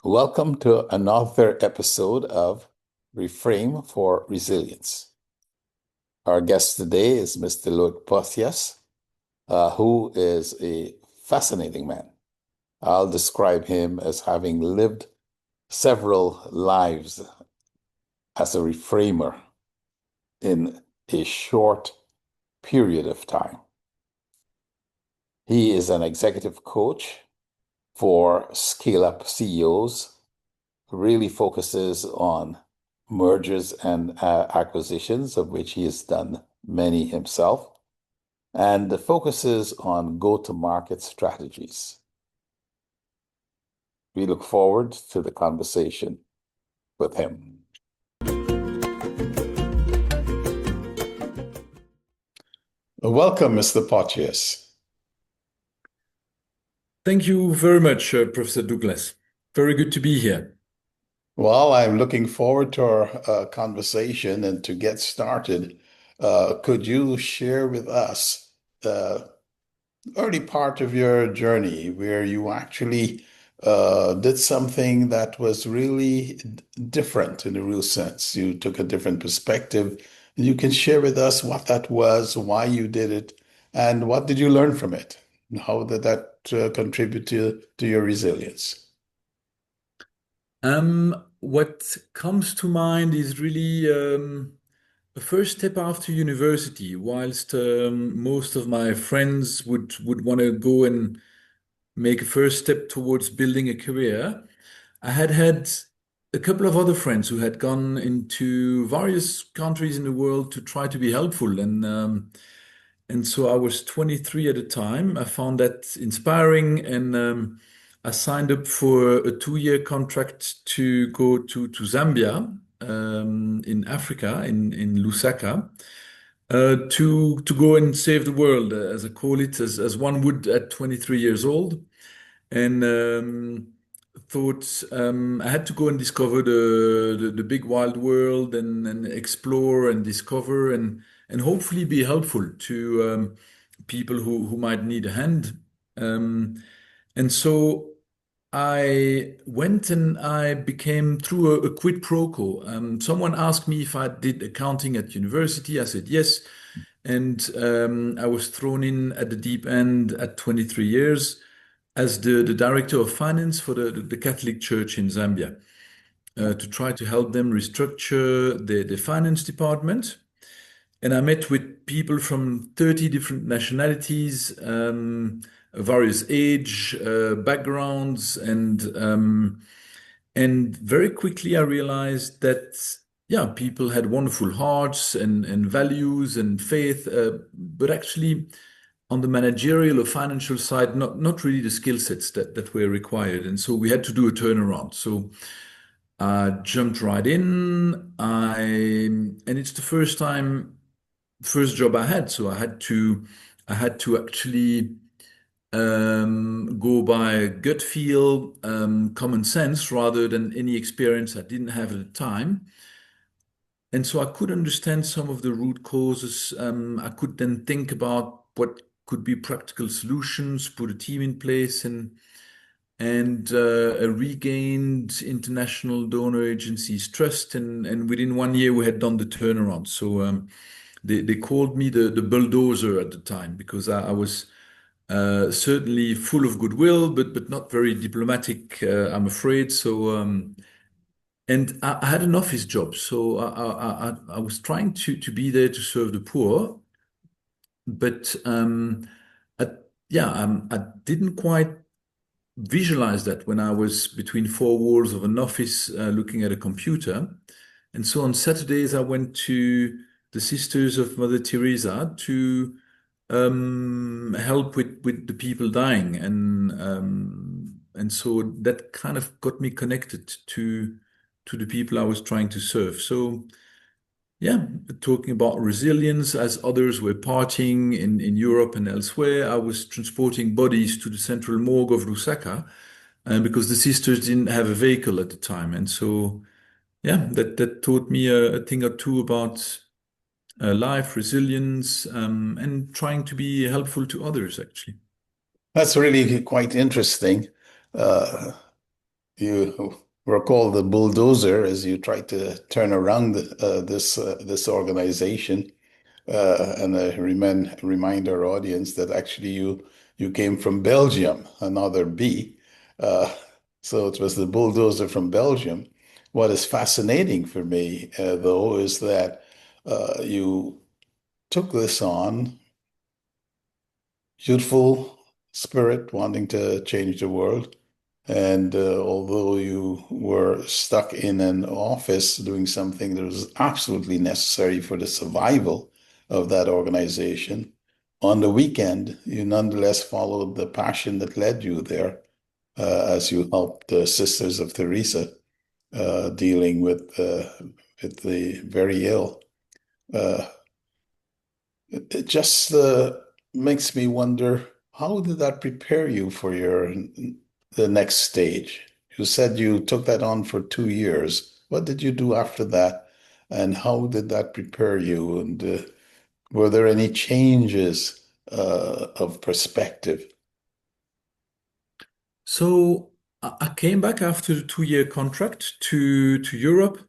Welcome to another episode of Reframe for Resilience. Our guest today is Mr. Loïc Potjes, who is a fascinating man. I'll describe him as having lived several lives as a reframer in a short period of time. He is an executive coach for scale-up CEOs, really focuses on mergers and acquisitions, of which he has done many himself, and focuses on go-to-market strategies. We look forward to the conversation with him. Welcome, Mr. Potjes. Thank you very much, Professor Douglas. Very good to be here. Well, I'm looking forward to our conversation, and to get started, could you share with us the early part of your journey where you actually did something that was really different in a real sense? You took a different perspective. You can share with us what that was, why you did it, and what did you learn from it? How did that contribute to your resilience? What comes to mind is really a first step after university. Whilst most of my friends would want to go and make a first step towards building a career, I had a couple of other friends who had gone into various countries in the world to try to be helpful, and so I was 23 at the time. I found that inspiring, and I signed up for a 2-year contract to go to Zambia, in Africa, in Lusaka, to go and save the world, as I call it, as one would at 23 years old. And thought I had to go and discover the big wild world, and explore and discover, and hopefully be helpful to people who might need a hand. And so I went, and I became, through a quid pro quo. Someone asked me if I did accounting at university. I said yes. And I was thrown in at the deep end at 23 years as the director of finance for the Catholic Church in Zambia, to try to help them restructure the finance department. And I met with people from 30 different nationalities, various age, backgrounds, and very quickly I realized that, yeah, people had wonderful hearts and values and faith, but actually on the managerial or financial side, not really the skill sets that were required. And so we had to do a turnaround. So I jumped right in. And it's the first job I had. So I had to actually go by gut feel, common sense, rather than any experience I didn't have at the time. And so I could understand some of the root causes. I could then think about what could be practical solutions, put a team in place, and a regained international donor agencies trust. And within 1 year, we had done the turnaround. So they called me the bulldozer at the time, because I was certainly full of goodwill, but not very diplomatic, I'm afraid. So and I had an office job, so I was trying to be there to serve the poor, but I, yeah, I didn't quite visualize that when I was between four walls of an office, looking at a computer. And so on Saturdays, I went to the Sisters of Mother Theresa to help with the people dying, and so that kind of got me connected to the people I was trying to serve. So yeah, talking about resilience, as others were partying in Europe and elsewhere, I was transporting bodies to the central morgue of Lusaka, because the sisters didn't have a vehicle at the time. And so, yeah, that taught me a thing or two about life, resilience, and trying to be helpful to others, actually. That's really quite interesting. Uh, You were called the bulldozer as you tried to turn around this organization. And I remind our audience that actually you came from Belgium, another B. Uh, so it was the bulldozer from Belgium. What is fascinating for me, though, is that you took this on, youthful spirit, wanting to change the world. And although you were stuck in an office doing something that was absolutely necessary for the survival of that organization, on the weekend, you nonetheless followed the passion that led you there as you helped the Sisters of Theresa dealing with the very ill. Uh, it just makes me wonder, how did that prepare you for the next stage? You said you took that on for 2 years. What did you do after that, and how did that prepare you? And were there any changes of perspective? So I came back after the 2-year contract to Europe,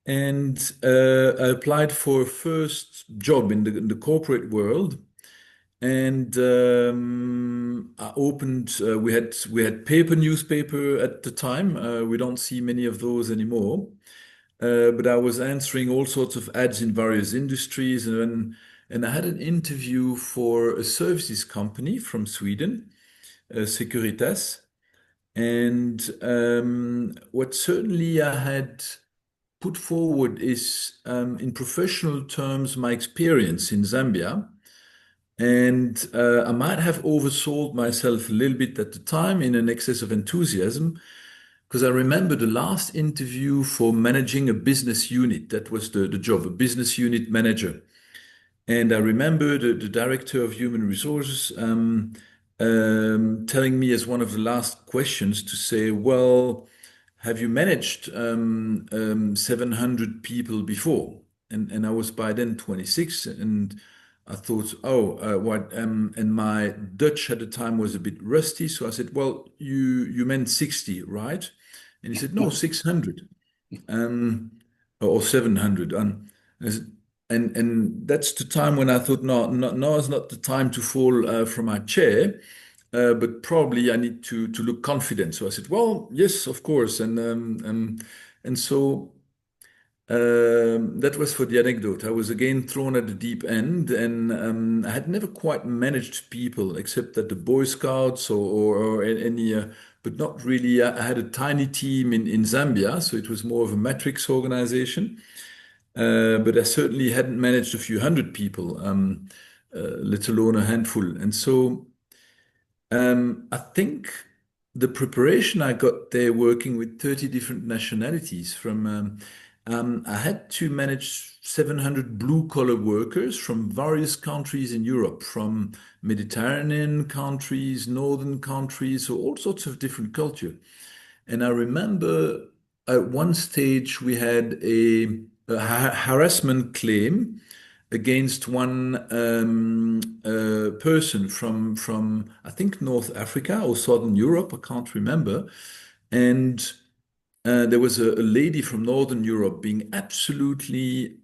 and I applied for a first job in the corporate world. And I opened. We had paper newspaper at the time. We don't see many of those anymore. But I was answering all sorts of ads in various industries, and I had an interview for a services company from Sweden, Securitas. And what certainly I had put forward is, in professional terms, my experience in Zambia. And I might have oversold myself a little bit at the time in an excess of enthusiasm, because I remember the last interview for managing a business unit. That was the job, a business unit manager. And I remember the director of human resources telling me as one of the last questions to say, well, have you managed 700 people before? And I was by then 26, and I thought, oh, what? And my Dutch at the time was a bit rusty, so I said, well, you meant 60, right? And he said, no, 600, um, or 700. I said, and that's the time when I thought, no, no, now is not the time to fall from my chair, but probably I need to look confident. So I said, well, yes, of course, and so that was for the anecdote. I was again thrown at the deep end, and I had never quite managed people except at the Boy Scouts or any, but not really. I had a tiny team in Zambia, so it was more of a matrix organization. But I certainly hadn't managed a few hundred people, let alone a handful. And so I think the preparation I got there working with 30 different nationalities I had to manage 700 blue collar workers from various countries in Europe, from Mediterranean countries, northern countries, so all sorts of different culture. And I remember at one stage we had a harassment claim against one person from I think North Africa or Southern Europe. I can't remember. And there was a lady from Northern Europe being absolutely.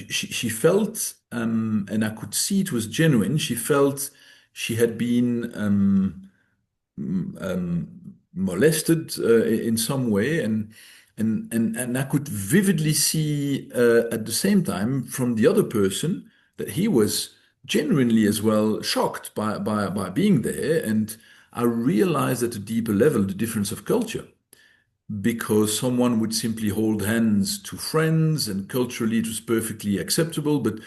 She felt, and I could see it was genuine. She felt she had been. Molested in some way, and I could vividly see at the same time from the other person that he was genuinely as well shocked by being there, and I realized at a deeper level the difference of culture, because someone would simply hold hands to friends, and culturally it was perfectly acceptable, but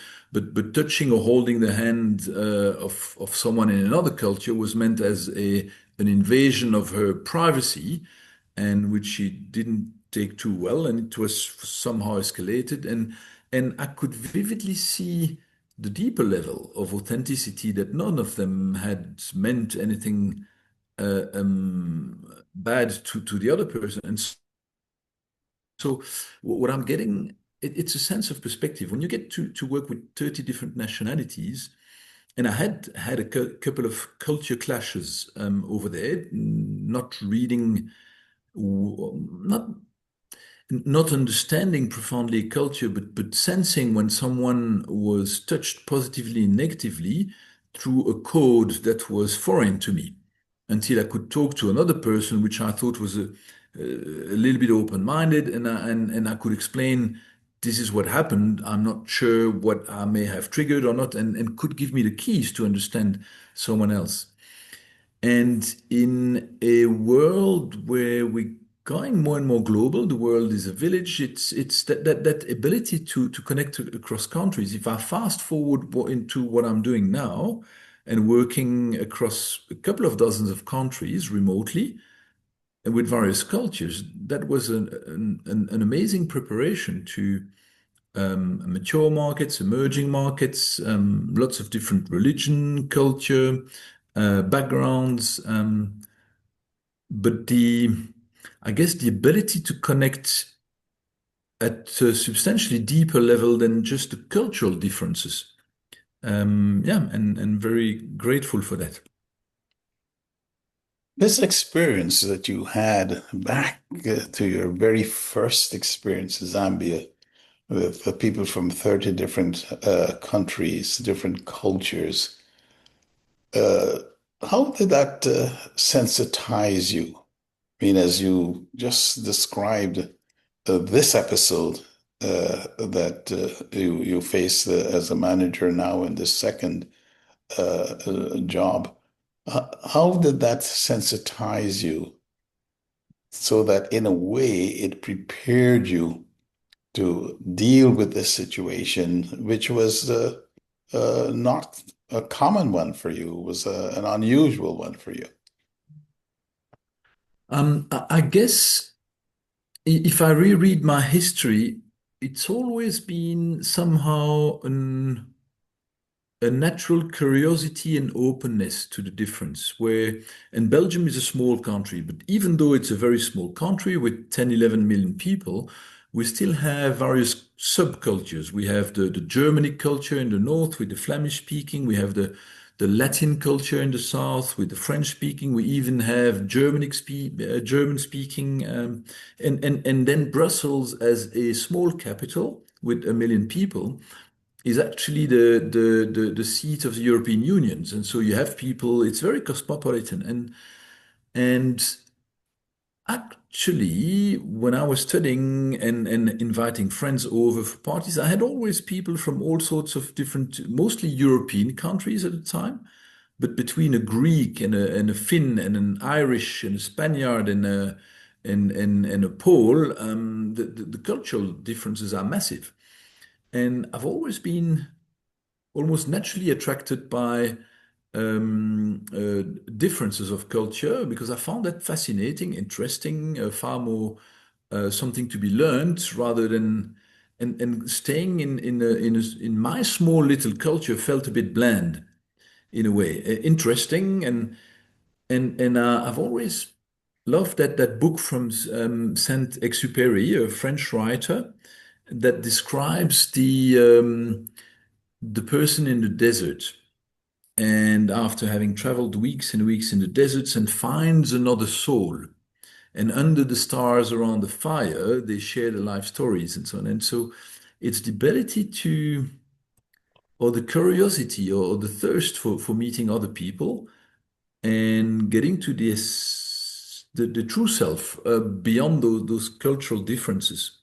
touching or holding the hand of someone in another culture was meant as a an invasion of her privacy, and which she didn't take too well, and it was somehow escalated, and I could vividly see the deeper level of authenticity, that none of them had meant anything bad to the other person. And so what I'm getting, it's a sense of perspective. When you get to work with 30 different nationalities, and I had a couple of culture clashes over there, not reading, not understanding profoundly culture, but sensing when someone was touched positively and negatively through a code that was foreign to me, until I could talk to another person, which I thought was a little bit open-minded, and I could explain this is what happened. I'm not sure what I may have triggered or not, and could give me the keys to understand someone else. And in a world where we're going more and more global, the world is a village. It's that ability to connect across countries. If I fast forward into what I'm doing now and working across a couple of dozens of countries remotely and with various cultures, that was an amazing preparation to mature markets, emerging markets, lots of different religion, culture, backgrounds. But I guess the ability to connect at a substantially deeper level than just the cultural differences. Yeah, and very grateful for that. This experience that you had back to your very first experience in Zambia with people from 30 different countries, different cultures, uh, how did that sensitize you? I mean, as you just described this episode that you face as a manager now in this second job, how did that sensitize you so that in a way it prepared you to deal with this situation, which was not a common one for you, was an unusual one for you? I guess if I reread my history, it's always been somehow a natural curiosity and openness to the difference where and Belgium is a small country, but even though it's a very small country with 10, 11 million people, we still have various subcultures. We have the Germanic culture in the north with the Flemish speaking. We have the Latin culture in the south with the French speaking. We even have German speaking, and then Brussels as a small capital with a million people is actually the seat of the European Union. And so you have people, it's very cosmopolitan. And actually, when I was studying and inviting friends over for parties, I had always people from all sorts of different, mostly European countries at the time. But between a Greek and a Finn and an Irish and a Spaniard and a Pole, the cultural differences are massive. And I've always been almost naturally attracted by differences of culture because I found that fascinating, interesting, far more something to be learned rather than and staying in my small little culture felt a bit bland in a way, interesting and I've always loved that book from Saint-Exupéry, a French writer, that describes the person in the desert. And after having traveled weeks and weeks in the deserts and finds another soul, and under the stars around the fire, they share their life stories and so on. And so it's the ability to, or the curiosity or the thirst for meeting other people and getting to the true self beyond those cultural differences.